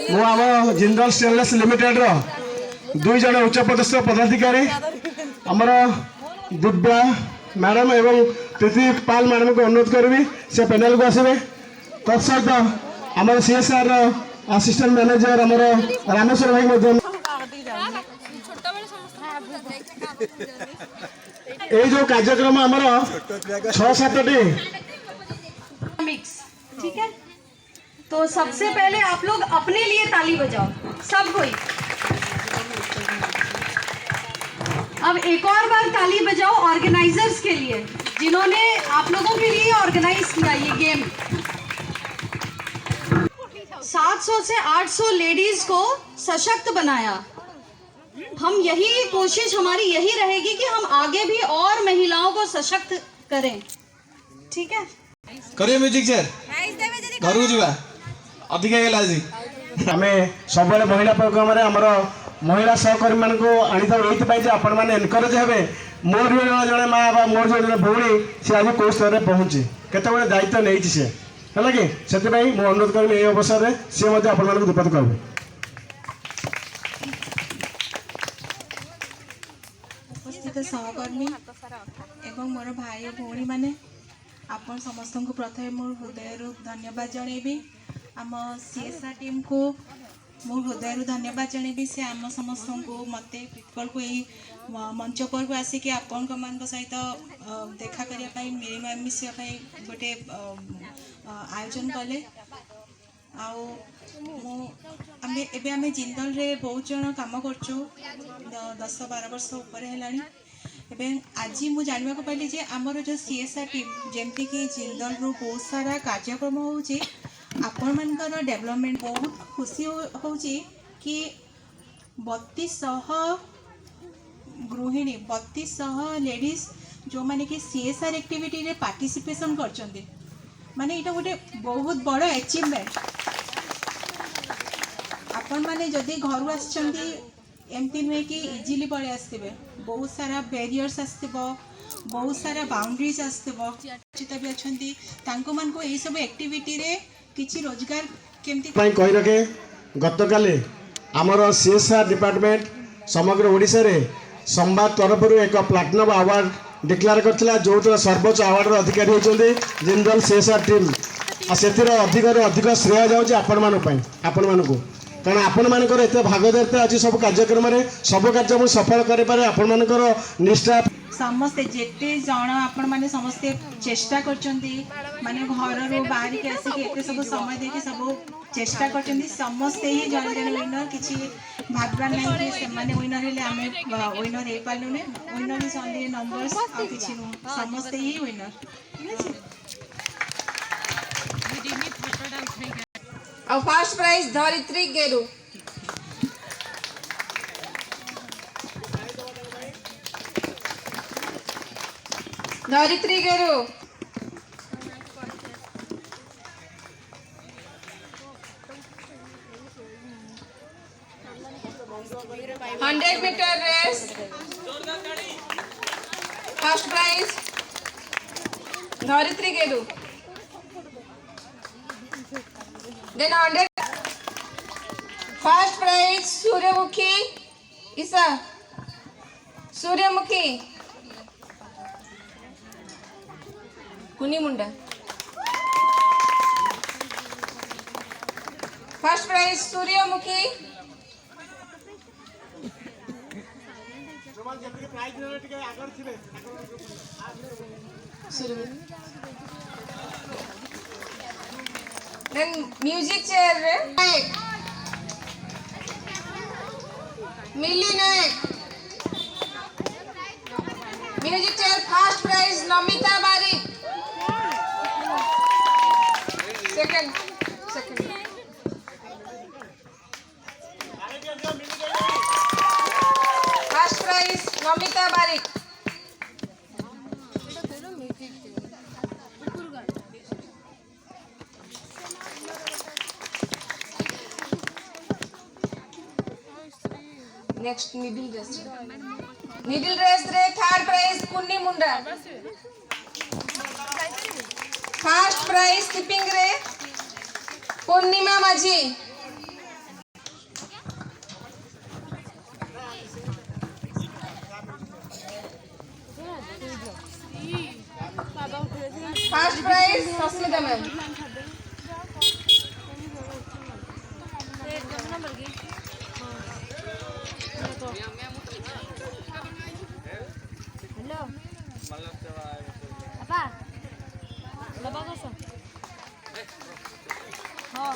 मु आम Jindal stainless limited रो दुई जन उच्चपदस्थ पदाधिकारी आमर दिव्या मैडम एवं प्रीति पाल मैडम को अनुरोध करी से पैनल को आसवे तत्सत आम सीएसआर असिस्टेंट मैनेजर आमर रामेश्वर भाई ये जो कार्यक्रम आमर 6-7 मिक्स। ठीक है, तो सबसे पहले आप लोग अपने लिए ताली बजाओ सब कोई। अब एक और बार ताली बजाओ ऑर्गेनाइजर्स के लिए जिन्होंने आप लोगों के लिए ऑर्गेनाइज किया ये गेम। 700 से 800 लेडीज को सशक्त बनाया। हम यही कोशिश हमारी यही रहेगी कि हम आगे भी और महिलाओं को सशक्त करें। ठीक है, करिए म्यूजिक चेयर घर को जीवा अधिक हेला जी आमे सब महिला प्रोग्राम रे हमर महिला सहकर्मी मान को आनी था ये आपण मैंने एनकरेज हे मोर जड़े माँ बा मोर जड़े भौणी सी आज कौ स्तर में पहुँची केत दायित्व नहीं सी है कि से मुझे अनुरोध करी ये अवसर में सी आपण मान विपद कह उपस्थित सहकर्मी एवं मोर भाई भौणी माने आपण समस्त को प्रथम मोर हृदय धन्यवाद जनइबी। आम सीएसआर टीम को मोर हृदय धन्यवाद जनइबी। से आम समस्त को मत प्रिंसिपल को यही मंच पर आसिक आपण सहित देखा करने मिलमिशा गोटे आयोजन कले। आमे जिंदल रे बहुत जन काम करचु 10-12 वर्ष ऊपर है। आज मुझे जानवा को पाइली जे आमर जो सीएसआर टीम जमती कि जिंदल रु बहुत सारा कार्यक्रम होची आपण मानकर डेवलपमेंट बहुत खुशी होची कि 3200 गृहिणी 3200 लेडीज जो माने कि सीएसआर एक्टिविटी रे पार्टिसिपेशन करचंदी माने इटा गोटे बहुत बड़ अचीवमेंट। आपण माने जदि घर आछंती एमती नुहे कि इजिली पड़े आसवे बहुत सारा बैरियर्स आसव बहुत सारा बाउंड्रीज आसव चिता भी अच्छी मान को यही सब एक्टिविटी रे किछि रोजगार केमती कही रखे गतकाली आमर सीएसआर डिपार्टमेंट समग्र ओडिशा रे संवाद तरफ एक प्लाटिनम अवार्ड डिक्लेयर करथिला जो सर्वोच्च अवार्ड अधिकारी होचंदी जिंदल सीएसआर टीम आ सेतिर अधिक श्रेय जाउछि आपण मानकु कारण आपण मानकर एत भागीदारिता आज सब कार्यक्रम रे सब कार्य मु सफल करे पारे आपण मानकर निष्ठा समस्ते जेते जण आपण माने समस्ते चेष्टा करचंदी माने घर रो बाहर के आसी के एते सब समय दे के सब चेष्टा करचंदी समस्ते ही जण जण विनर किछि भागवान नहीं कि से माने विनर हेले आमे विनर हे पालु ने विनर इज ओनली नंबर्स आ किछि नो समस्ते ही विनर। और फर्स्ट प्राइज धरित्री गेरु धरित्री गेरु 100 मीटर रेस फर्स्ट प्राइज धरित्री गेरु। Then 100 first prize सूर्यमुखी ईसा सूर्यमुखी कुनी मुंडा फर्स्ट प्राइज सूर्यमुखी Then music chair Naik Milli Naik music chair first prize Namita Barik second first prize Namita Barik। Next middle race रे third prize Kunni Munda first prize skipping रे पूर्णिमा माझी first prize Sasmita ma'am. हाँ